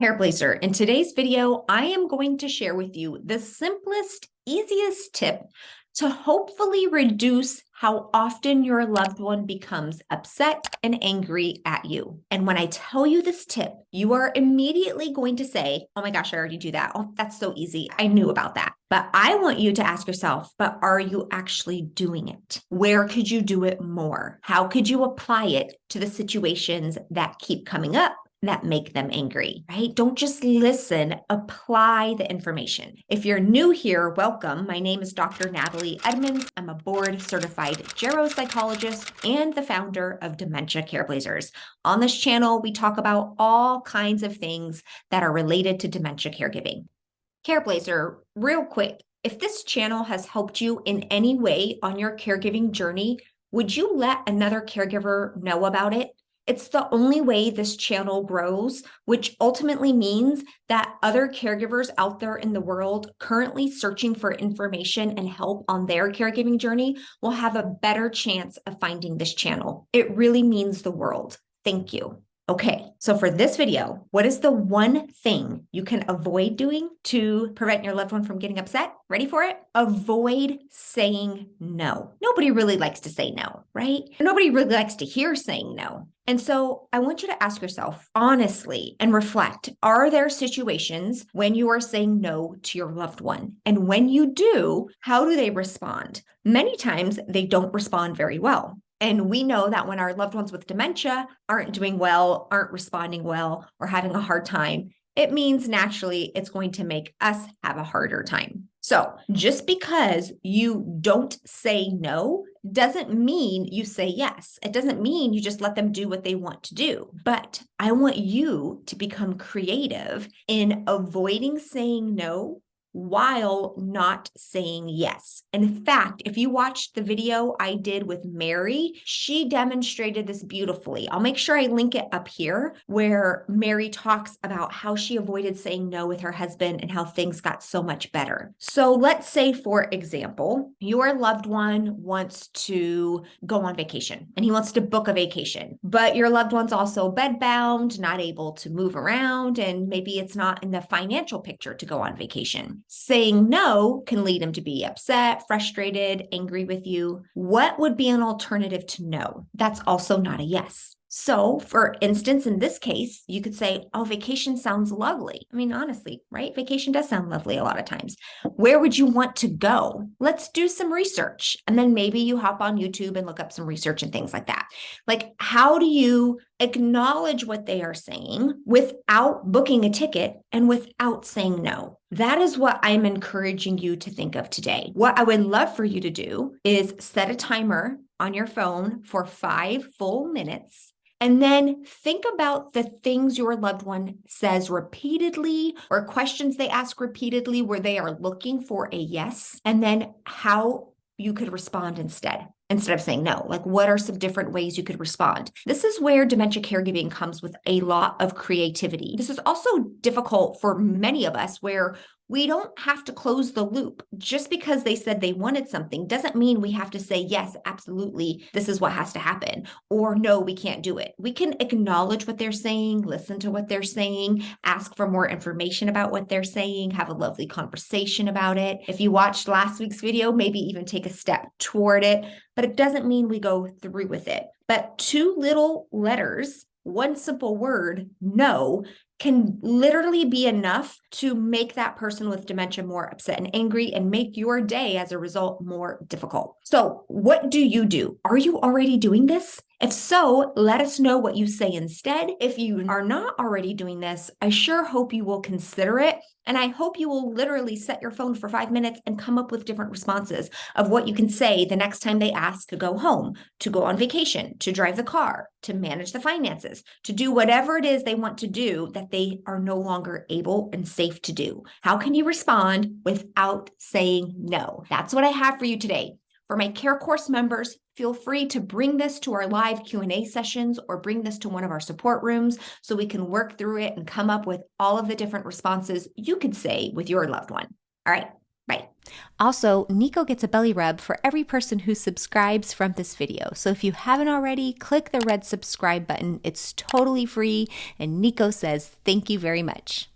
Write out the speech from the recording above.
Careblazer. In today's video, I am going to share with you the simplest, easiest tip to hopefully reduce how often your loved one becomes upset and angry at you. And when I tell you this tip, you are immediately going to say, oh my gosh, I already do that. Oh, that's so easy. I knew about that. But I want you to ask yourself, but are you actually doing it? Where could you do it more? How could you apply it to the situations that keep coming up that make them angry, right? Don't just listen, apply the information. If you're new here, welcome. My name is Dr. Natali Edmonds. I'm a board certified geropsychologist and the founder of Dementia Careblazers. On this channel, we talk about all kinds of things that are related to dementia caregiving. Careblazer, real quick, if this channel has helped you in any way on your caregiving journey, would you let another caregiver know about it? It's the only way this channel grows, which ultimately means that other caregivers out there in the world currently searching for information and help on their caregiving journey will have a better chance of finding this channel. It really means the world. Thank you. Okay, so for this video, what is the one thing you can avoid doing to prevent your loved one from getting upset? Ready for it? Avoid saying no. Nobody really likes to say no, right? Nobody really likes to hear saying no. And so I want you to ask yourself honestly and reflect, are there situations when you are saying no to your loved one? And when you do, how do they respond? Many times they don't respond very well. And we know that when our loved ones with dementia aren't doing well, aren't responding well, or having a hard time, it means naturally it's going to make us have a harder time. So just because you don't say no doesn't mean you say yes. It doesn't mean you just let them do what they want to do. But I want you to become creative in avoiding saying no while not saying yes. In fact, if you watched the video I did with Mary, she demonstrated this beautifully. I'll make sure I link it up here where Mary talks about how she avoided saying no with her husband and how things got so much better. So let's say, for example, your loved one wants to go on vacation and he wants to book a vacation, but your loved one's also bedbound, not able to move around, and maybe it's not in the financial picture to go on vacation. Saying no can lead him to be upset, frustrated, angry with you. What would be an alternative to no? That's also not a yes. So, for instance, in this case, you could say, oh, vacation sounds lovely. I mean, honestly, right? Vacation does sound lovely a lot of times. Where would you want to go? Let's do some research. And then maybe you hop on YouTube and look up some research and things like that. Like, how do you acknowledge what they are saying without booking a ticket and without saying no? That is what I'm encouraging you to think of today. What I would love for you to do is set a timer on your phone for 5 full minutes. And then think about the things your loved one says repeatedly or questions they ask repeatedly where they are looking for a yes, and then how you could respond instead of saying no. Like, what are some different ways you could respond? This is where dementia caregiving comes with a lot of creativity. This is also difficult for many of us where we don't have to close the loop. Just because they said they wanted something doesn't mean we have to say, yes, absolutely, this is what has to happen, or no, we can't do it. We can acknowledge what they're saying, listen to what they're saying, ask for more information about what they're saying, have a lovely conversation about it. If you watched last week's video, maybe even take a step toward it, but it doesn't mean we go through with it. But 2 little letters, one simple word, no, can literally be enough to make that person with dementia more upset and angry and make your day as a result more difficult. So what do you do? Are you already doing this? If so, let us know what you say instead. If you are not already doing this, I sure hope you will consider it. And I hope you will literally set your phone for 5 minutes and come up with different responses of what you can say the next time they ask to go home, to go on vacation, to drive the car, to manage the finances, to do whatever it is they want to do that they are no longer able and safe to do. How can you respond without saying no? That's what I have for you today. For my Care Course members, feel free to bring this to our live Q&A sessions or bring this to one of our support rooms so we can work through it and come up with all of the different responses you could say with your loved one. All right, Bye. Also, Nico gets a belly rub for every person who subscribes from this video. So if you haven't already, click the red subscribe button. It's totally free, and Nico says thank you very much.